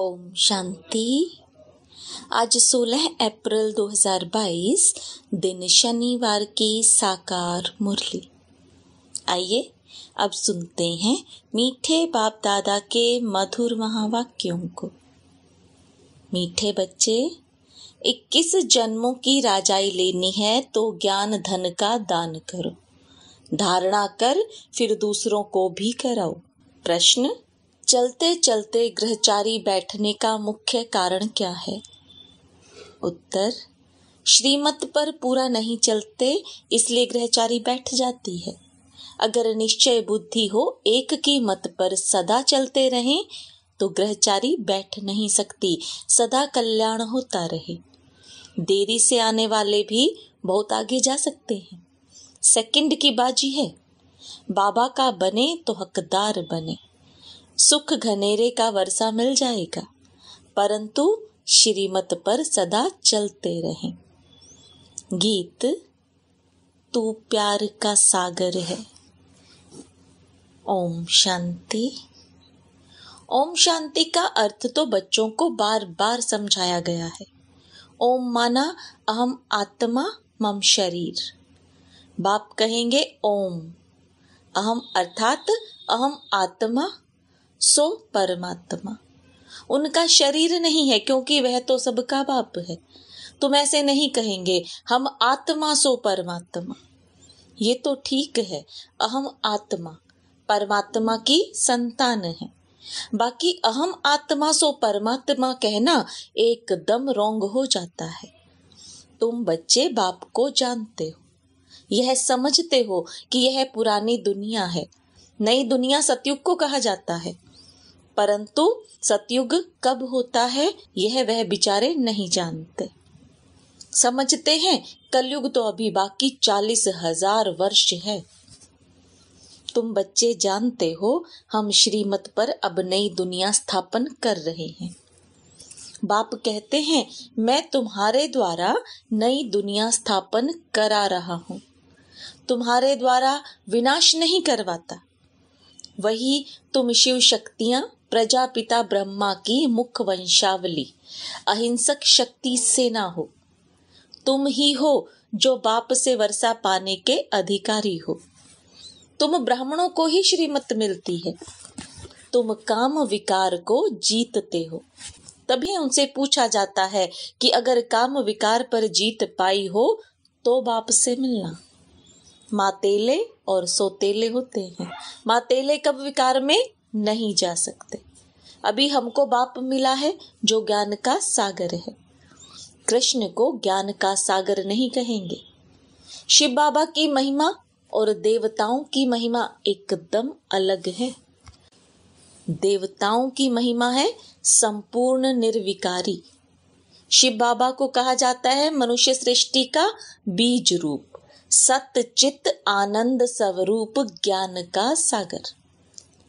ओम शांति। आज 16 अप्रैल 2022 दिन शनिवार की साकार मुरली। आइए अब सुनते हैं मीठे बाप दादा के मधुर महावाक्यों को। मीठे बच्चे, 21 जन्मों की राजाई लेनी है तो ज्ञान धन का दान करो, धारणा कर फिर दूसरों को भी कराओ। प्रश्न, चलते चलते गृहचारी बैठने का मुख्य कारण क्या है? उत्तर, श्रीमत पर पूरा नहीं चलते इसलिए गृहचारी बैठ जाती है। अगर निश्चय बुद्धि हो एक की मत पर सदा चलते रहें तो गृहचारी बैठ नहीं सकती, सदा कल्याण होता रहे। देरी से आने वाले भी बहुत आगे जा सकते हैं। सेकंड की बाजी है। बाबा का बने तो हकदार बने, सुख घनेरे का वर्षा मिल जाएगा, परंतु श्रीमत पर सदा चलते रहें। गीत, तू प्यार का सागर है। ओम शांति। ओम शांति का अर्थ तो बच्चों को बार बार समझाया गया है। ओम माना अहम आत्मा मम शरीर। बाप कहेंगे ओम, अहम अर्थात अहम आत्मा सो परमात्मा। उनका शरीर नहीं है क्योंकि वह तो सबका बाप है। तुम ऐसे नहीं कहेंगे हम आत्मा सो परमात्मा। ये तो ठीक है, अहम आत्मा परमात्मा की संतान है। बाकी अहम आत्मा सो परमात्मा कहना एकदम रॉन्ग हो जाता है। तुम बच्चे बाप को जानते हो, यह समझते हो कि यह पुरानी दुनिया है, नई दुनिया सतयुग को कहा जाता है, परंतु सतयुग कब होता है यह वह बेचारे नहीं जानते। समझते हैं कलयुग तो अभी बाकी 40,000 वर्ष है। तुम बच्चे जानते हो हम श्रीमत पर अब नई दुनिया स्थापन कर रहे हैं। बाप कहते हैं मैं तुम्हारे द्वारा नई दुनिया स्थापन करा रहा हूँ, तुम्हारे द्वारा विनाश नहीं करवाता। वही तुम शिव शक्तियां प्रजापिता ब्रह्मा की मुख्य वंशावली अहिंसक शक्ति सेना हो। तुम ही हो जो बाप से वर्षा पाने के अधिकारी हो। तुम ब्राह्मणों को ही श्रीमत मिलती है। तुम काम विकार को जीतते हो। तभी उनसे पूछा जाता है कि अगर काम विकार पर जीत पाई हो तो बाप से मिलना। मातेले और सोतेले होते हैं। मातेले कब विकार में नहीं जा सकते। अभी हमको बाप मिला है जो ज्ञान का सागर है। कृष्ण को ज्ञान का सागर नहीं कहेंगे। शिव बाबा की महिमा और देवताओं की महिमा एकदम अलग है। देवताओं की महिमा है संपूर्ण निर्विकारी। शिव बाबा को कहा जाता है मनुष्य सृष्टि का बीज रूप, सत्य चित्त आनंद स्वरूप ज्ञान का सागर।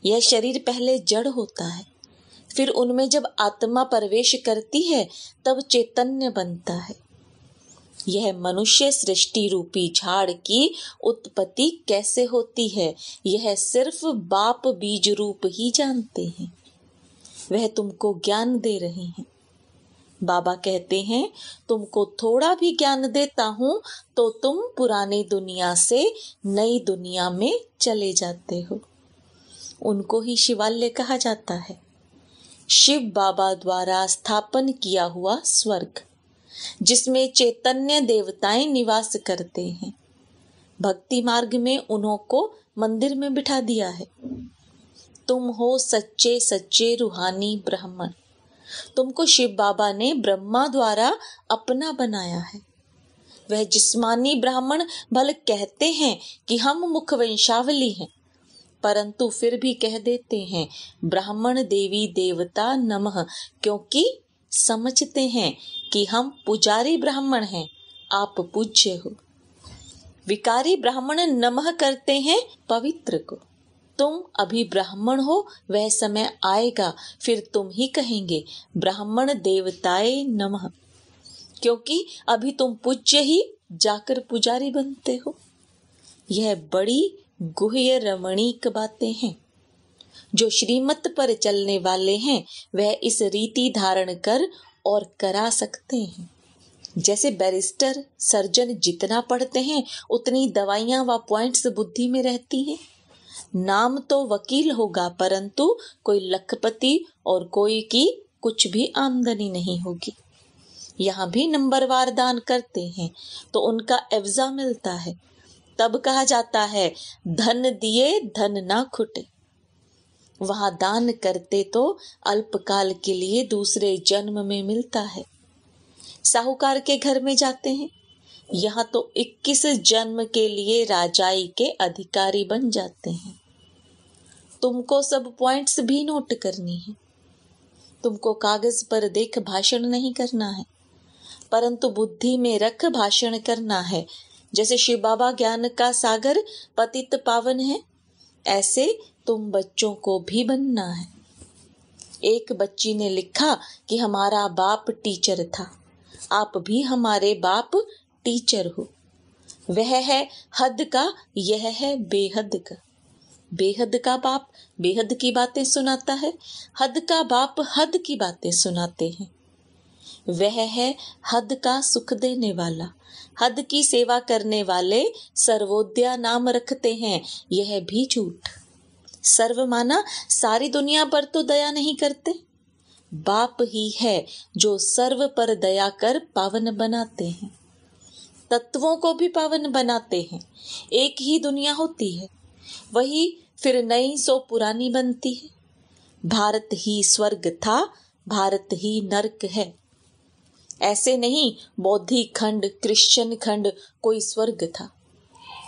यह शरीर पहले जड़ होता है, फिर उनमें जब आत्मा प्रवेश करती है तब चैतन्य बनता है। यह मनुष्य सृष्टि रूपी झाड़ की उत्पत्ति कैसे होती है यह सिर्फ बाप बीज रूप ही जानते हैं। वह तुमको ज्ञान दे रहे हैं। बाबा कहते हैं तुमको थोड़ा भी ज्ञान देता हूं तो तुम पुरानी दुनिया से नई दुनिया में चले जाते हो। उनको ही शिवालय कहा जाता है। शिव बाबा द्वारा स्थापन किया हुआ स्वर्ग, जिसमें चैतन्य देवताएं निवास करते हैं। भक्ति मार्ग में उन्हों को मंदिर में बिठा दिया है। तुम हो सच्चे सच्चे रूहानी ब्राह्मण। तुमको शिव बाबा ने ब्रह्मा द्वारा अपना बनाया है। वह जिस्मानी ब्राह्मण भले कहते हैं कि हम मुख वंशावली हैं, परंतु फिर भी कह देते हैं ब्राह्मण देवी देवता नमः, क्योंकि समझते हैं कि हम पुजारी ब्राह्मण हैं, आप पूज्य हो। विकारी ब्राह्मण नमः करते हैं पवित्र को। तुम अभी ब्राह्मण हो, वह समय आएगा फिर तुम ही कहेंगे ब्राह्मण देवताए नमः, क्योंकि अभी तुम पूज्य ही जाकर पुजारी बनते हो। यह बड़ी गुह्य रमणीक बातें हैं। जो श्रीमत पर चलने वाले हैं वह इस रीति धारण कर और करा सकते हैं। जैसे बैरिस्टर सर्जन जितना पढ़ते हैं उतनी दवाइयां व पॉइंट्स बुद्धि में रहती हैं। नाम तो वकील होगा परंतु कोई लखपति और कोई की कुछ भी आमदनी नहीं होगी। यहाँ भी नंबरवार दान करते हैं तो उनका एवजा मिलता है। तब कहा जाता है धन दिए धन ना खुटे। वहां दान करते तो अल्पकाल के लिए दूसरे जन्म में मिलता है। साहूकार के घर में जाते हैं, यहाँ तो 21 जन्म के लिए राजाई के अधिकारी बन जाते हैं। तुमको सब पॉइंट्स भी नोट करनी है। तुमको कागज पर देख भाषण नहीं करना है परंतु बुद्धि में रख भाषण करना है। जैसे शिव बाबा ज्ञान का सागर पतित पावन है, ऐसे तुम बच्चों को भी बनना है। एक बच्ची ने लिखा कि हमारा बाप टीचर था, आप भी हमारे बाप टीचर हो। वह है हद का, यह है बेहद का। बेहद का बाप बेहद की बातें सुनाता है, हद का बाप हद की बातें सुनाते हैं। वह है हद का सुख देने वाला, हद की सेवा करने वाले सर्वोदया नाम रखते हैं, यह भी झूठ। सर्व माना सारी दुनिया पर तो दया नहीं करते। बाप ही है जो सर्व पर दया कर पावन बनाते हैं। तत्वों को भी पावन बनाते हैं। एक ही दुनिया होती है, वही फिर नई सो पुरानी बनती है। भारत ही स्वर्ग था, भारत ही नरक है। ऐसे नहीं बौद्धिक खंड क्रिश्चियन खंड कोई स्वर्ग था।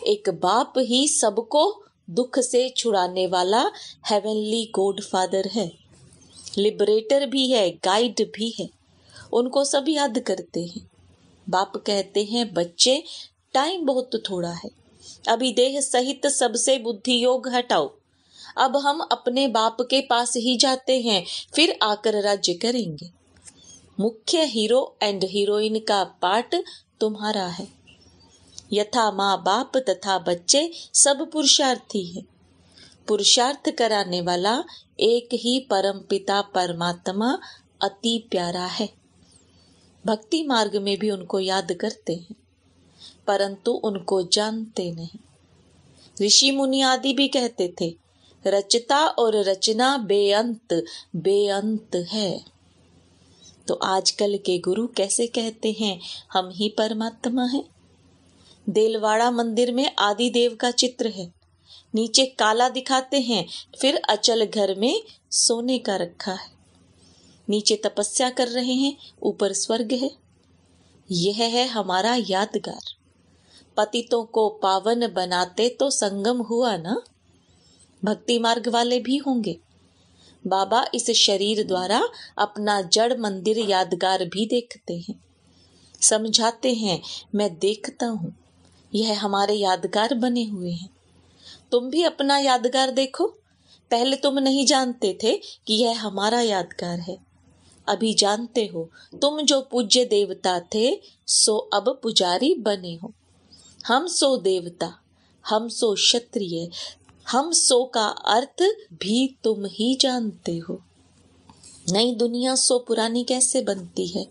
एक बाप ही सबको दुख से छुड़ाने वाला हेवनली गॉड फादर है, लिबरेटर भी है, गाइड भी है। उनको सब याद करते हैं। बाप कहते हैं बच्चे टाइम बहुत थोड़ा है, अभी देह सहित सबसे बुद्धि योग हटाओ। अब हम अपने बाप के पास ही जाते हैं, फिर आकर राज्य करेंगे। मुख्य हीरो एंड हीरोइन का पार्ट तुम्हारा है। यथा माँ बाप तथा बच्चे सब पुरुषार्थी है। पुरुषार्थ कराने वाला एक ही परम पिता परमात्मा अति प्यारा है। भक्ति मार्ग में भी उनको याद करते हैं परंतु उनको जानते नहीं। ऋषि मुनि आदि भी कहते थे रचता और रचना बेअंत बेअंत है। तो आजकल के गुरु कैसे कहते हैं हम ही परमात्मा हैं। देलवाड़ा मंदिर में आदि देव का चित्र है, नीचे काला दिखाते हैं, फिर अचल घर में सोने का रखा है। नीचे तपस्या कर रहे हैं, ऊपर स्वर्ग है। यह है हमारा यादगार। पतितों को पावन बनाते तो संगम हुआ ना। भक्ति मार्ग वाले भी होंगे। बाबा इस शरीर द्वारा अपना जड़ मंदिर यादगार भी देखते हैं, समझाते हैं मैं देखता हूँ, यह हमारे यादगार बने हुए हैं। तुम भी अपना यादगार देखो। पहले तुम नहीं जानते थे कि यह हमारा यादगार है, अभी जानते हो। तुम जो पूज्य देवता थे सो अब पुजारी बने हो। हम सो देवता, हम सो क्षत्रिय, हम सो का अर्थ भी तुम ही जानते हो। नई दुनिया सो पुरानी कैसे बनती है?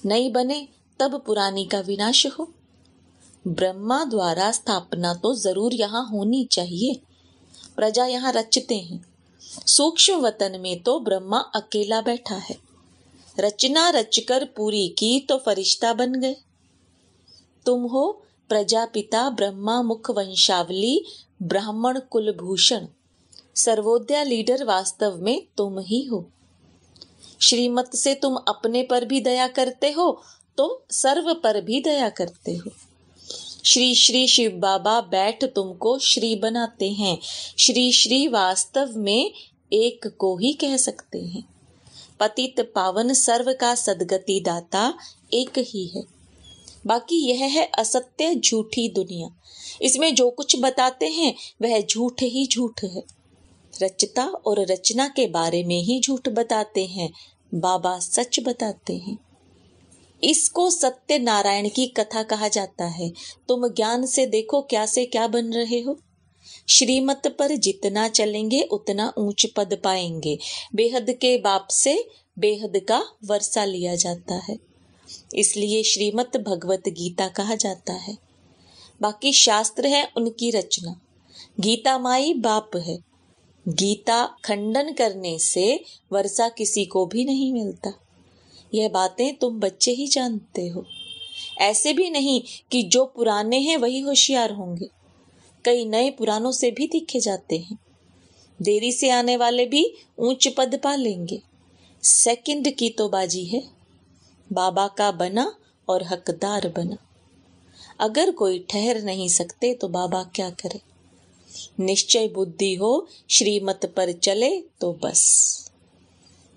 नई बने तब पुरानी का विनाश हो। ब्रह्मा द्वारा स्थापना तो जरूर यहाँ होनी चाहिए। प्रजा यहाँ रचते हैं। सूक्ष्म वतन में तो ब्रह्मा अकेला बैठा है। रचना रचकर पूरी की तो फरिश्ता बन गए। तुम हो प्रजापिता ब्रह्मा मुख वंशावली ब्राह्मण कुलभूषण। सर्वोदया लीडर वास्तव में तुम ही हो। श्रीमत से तुम अपने पर भी दया करते हो तो सर्व पर भी दया करते हो। श्री श्री शिव बाबा बैठ तुमको श्री बनाते हैं। श्री श्री वास्तव में एक को ही कह सकते हैं। पतित पावन सर्व का सदगति दाता एक ही है। बाकी यह है असत्य झूठी दुनिया। इसमें जो कुछ बताते हैं वह झूठ ही झूठ है। रचता और रचना के बारे में ही झूठ बताते हैं, बाबा सच बताते हैं। इसको सत्य नारायण की कथा कहा जाता है। तुम ज्ञान से देखो क्या से क्या बन रहे हो। श्रीमत पर जितना चलेंगे उतना ऊंच पद पाएंगे। बेहद के बाप से बेहद का वर्षा लिया जाता है, इसलिए श्रीमत भगवत गीता कहा जाता है। बाकी शास्त्र है उनकी रचना। गीता माई बाप है। गीता खंडन करने से वर्षा किसी को भी नहीं मिलता। यह बातें तुम बच्चे ही जानते हो। ऐसे भी नहीं कि जो पुराने हैं वही होशियार होंगे। कई नए पुरानों से भी दिखे जाते हैं। देरी से आने वाले भी ऊंच पद पा लेंगे। सेकंड की तो बाजी है। बाबा का बना और हकदार बना। अगर कोई ठहर नहीं सकते तो बाबा क्या करे। निश्चय बुद्धि हो, श्रीमत पर चले तो बस।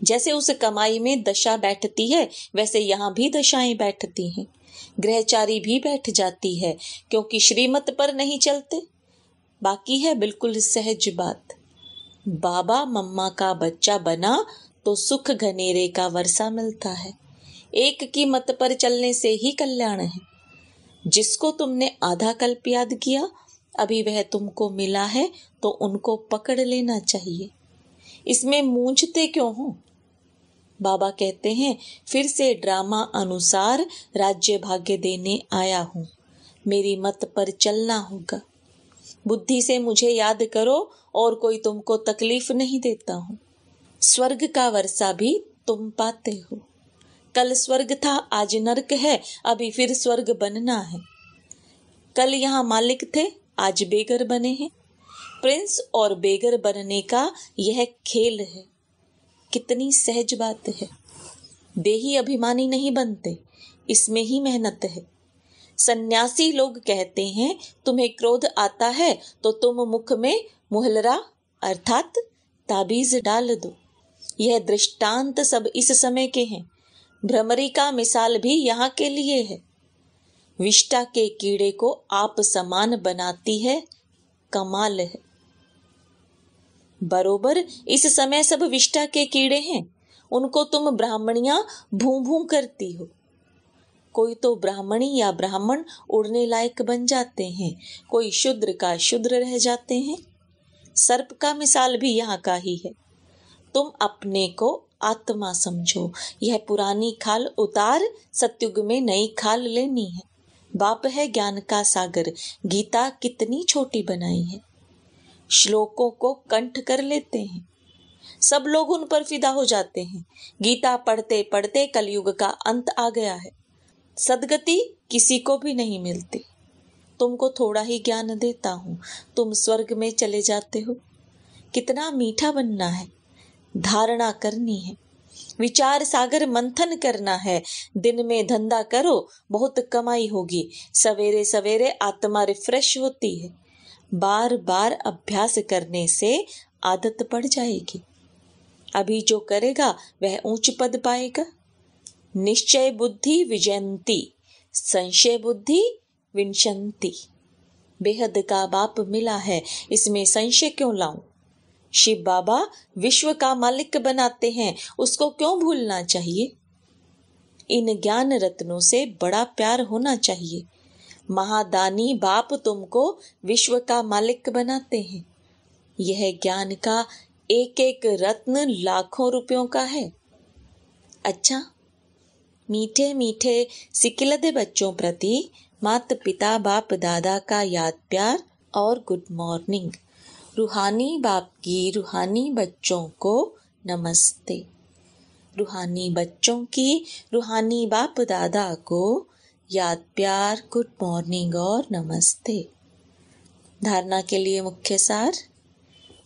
जैसे उस कमाई में दशा बैठती है, वैसे यहाँ भी दशाएं बैठती हैं। ग्रहचारी भी बैठ जाती है, क्योंकि श्रीमत पर नहीं चलते। बाकी है बिल्कुल सहज बात। बाबा मम्मा का बच्चा बना तो सुख घनेरे का वर्षा मिलता है। एक की मत पर चलने से ही कल्याण है। जिसको तुमने आधा कल्प याद किया, अभी वह तुमको मिला है तो उनको पकड़ लेना चाहिए। इसमें मूंझते क्यों हो? बाबा कहते हैं, फिर से ड्रामा अनुसार राज्य भाग्य देने आया हूँ। मेरी मत पर चलना होगा। बुद्धि से मुझे याद करो और कोई तुमको तकलीफ नहीं देता हूँ। स्वर्ग का वर्षा भी तुम पाते हो। कल स्वर्ग था, आज नरक है, अभी फिर स्वर्ग बनना है। कल यहाँ मालिक थे, आज बेगर बने हैं। प्रिंस और बेगर बनने का यह खेल है। कितनी सहज बात है। देही अभिमानी नहीं बनते, इसमें ही मेहनत है। सन्यासी लोग कहते हैं, तुम्हें क्रोध आता है तो तुम मुख में मुहलरा अर्थात ताबीज डाल दो। यह दृष्टांत सब इस समय के हैं। भ्रमरी का मिसाल भी यहाँ के लिए है। विष्टा के कीड़े को आप समान बनाती है, कमाल है। बरोबर इस समय सब विष्टा के कीड़े हैं। उनको तुम ब्राह्मणियां भूं भूं करती हो। कोई तो ब्राह्मणी या ब्राह्मण उड़ने लायक बन जाते हैं, कोई शूद्र का शूद्र रह जाते हैं। सर्प का मिसाल भी यहाँ का ही है। तुम अपने को आत्मा समझो। यह पुरानी खाल उतार, सतयुग में नई खाल लेनी है। बाप है ज्ञान का सागर। गीता कितनी छोटी बनाई है। श्लोकों को कंठ कर लेते हैं। सब लोग उन पर फिदा हो जाते हैं। गीता पढ़ते पढ़ते कलयुग का अंत आ गया है। सदगति किसी को भी नहीं मिलती। तुमको थोड़ा ही ज्ञान देता हूँ, तुम स्वर्ग में चले जाते हो। कितना मीठा बनना है। धारणा करनी है। विचार सागर मंथन करना है। दिन में धंधा करो, बहुत कमाई होगी। सवेरे सवेरे आत्मा रिफ्रेश होती है। बार बार अभ्यास करने से आदत पड़ जाएगी। अभी जो करेगा वह ऊंच पद पाएगा। निश्चय बुद्धि विजयंती, संशय बुद्धि विनशंति। बेहद का बाप मिला है, इसमें संशय क्यों लाऊं? शिव बाबा विश्व का मालिक बनाते हैं, उसको क्यों भूलना चाहिए? इन ज्ञान रत्नों से बड़ा प्यार होना चाहिए। महादानी बाप तुमको विश्व का मालिक बनाते हैं। यह ज्ञान का एक एक रत्न लाखों रुपयों का है। अच्छा, मीठे मीठे सिकिलदे बच्चों प्रति माता पिता बाप दादा का याद प्यार और गुड मॉर्निंग। रूहानी बाप की रूहानी बच्चों को नमस्ते। रूहानी बच्चों की रूहानी बाप दादा को याद प्यार, गुड मॉर्निंग और नमस्ते। धारणा के लिए मुख्य सार।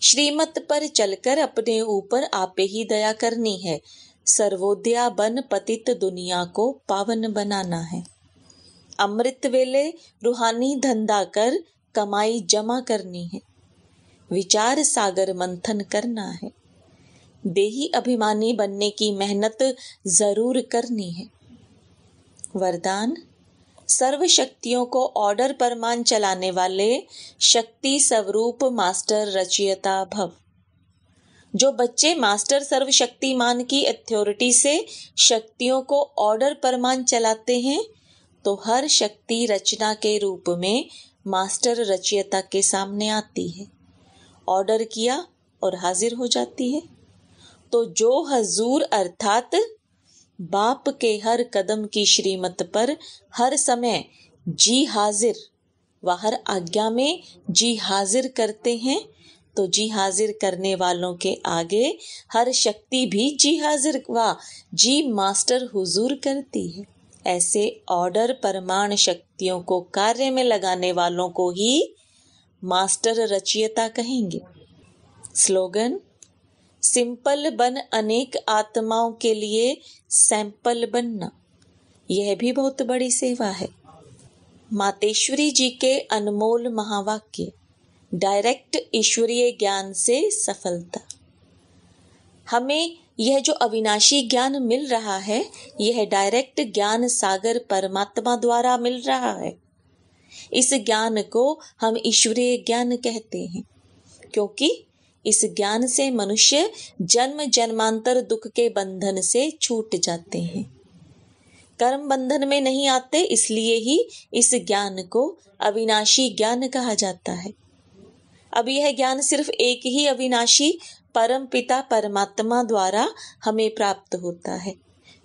श्रीमत पर चलकर अपने ऊपर आपे ही दया करनी है। सर्वोदया बन पतित दुनिया को पावन बनाना है। अमृत वेले रूहानी धंधा कर कमाई जमा करनी है। विचार सागर मंथन करना है। देही अभिमानी बनने की मेहनत जरूर करनी है। वरदान। सर्व शक्तियों को ऑर्डर पर मान चलाने वाले शक्ति स्वरूप मास्टर रचयिता भव। जो बच्चे मास्टर सर्वशक्तिमान की अथॉरिटी से शक्तियों को ऑर्डर पर मान चलाते हैं, तो हर शक्ति रचना के रूप में मास्टर रचयिता के सामने आती है। ऑर्डर किया और हाजिर हो जाती है। तो जो हजूर अर्थात बाप के हर कदम की श्रीमत पर हर समय जी हाजिर व हर आज्ञा में जी हाजिर करते हैं, तो जी हाजिर करने वालों के आगे हर शक्ति भी जी हाजिर व जी मास्टर हुजूर करती है। ऐसे ऑर्डर परमाण शक्तियों को कार्य में लगाने वालों को ही मास्टर रचयिता कहेंगे। स्लोगन, सिंपल बन अनेक आत्माओं के लिए सैंपल बनना, यह भी बहुत बड़ी सेवा है। मातेश्वरी जी के अनमोल महावाक्य, डायरेक्ट ईश्वरीय ज्ञान से सफलता। हमें यह जो अविनाशी ज्ञान मिल रहा है, यह डायरेक्ट ज्ञान सागर परमात्मा द्वारा मिल रहा है। इस ज्ञान को हम ईश्वरीय ज्ञान कहते हैं, क्योंकि इस ज्ञान से मनुष्य जन्म जन्मांतर दुख के बंधन से छूट जाते हैं, कर्म बंधन में नहीं आते। इसलिए ही इस ज्ञान को अविनाशी ज्ञान कहा जाता है। अब यह ज्ञान सिर्फ एक ही अविनाशी परम पिता परमात्मा द्वारा हमें प्राप्त होता है,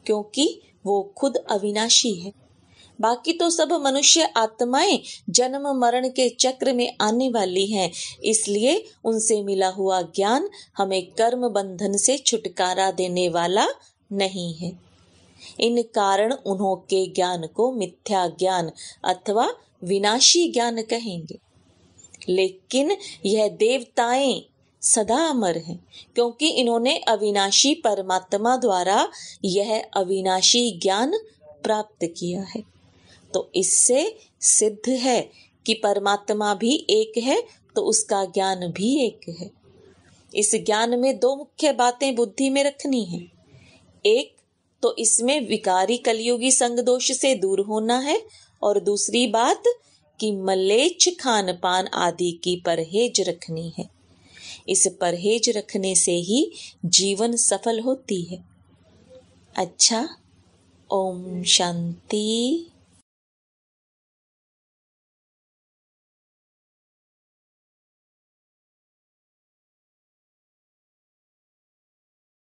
क्योंकि वो खुद अविनाशी है। बाकी तो सब मनुष्य आत्माएं जन्म मरण के चक्र में आने वाली हैं, इसलिए उनसे मिला हुआ ज्ञान हमें कर्म बंधन से छुटकारा देने वाला नहीं है। इन कारण उन्हों के ज्ञान को मिथ्या ज्ञान अथवा विनाशी ज्ञान कहेंगे। लेकिन यह देवताएं सदा अमर हैं, क्योंकि इन्होंने अविनाशी परमात्मा द्वारा यह अविनाशी ज्ञान प्राप्त किया है। तो इससे सिद्ध है कि परमात्मा भी एक है, तो उसका ज्ञान भी एक है। इस ज्ञान में दो मुख्य बातें बुद्धि में रखनी है। एक तो इसमें विकारी कलयुगी संग दोष से दूर होना है, और दूसरी बात कि मलेच्छ खान पान आदि की परहेज रखनी है। इस परहेज रखने से ही जीवन सफल होती है। अच्छा, ओम शांति।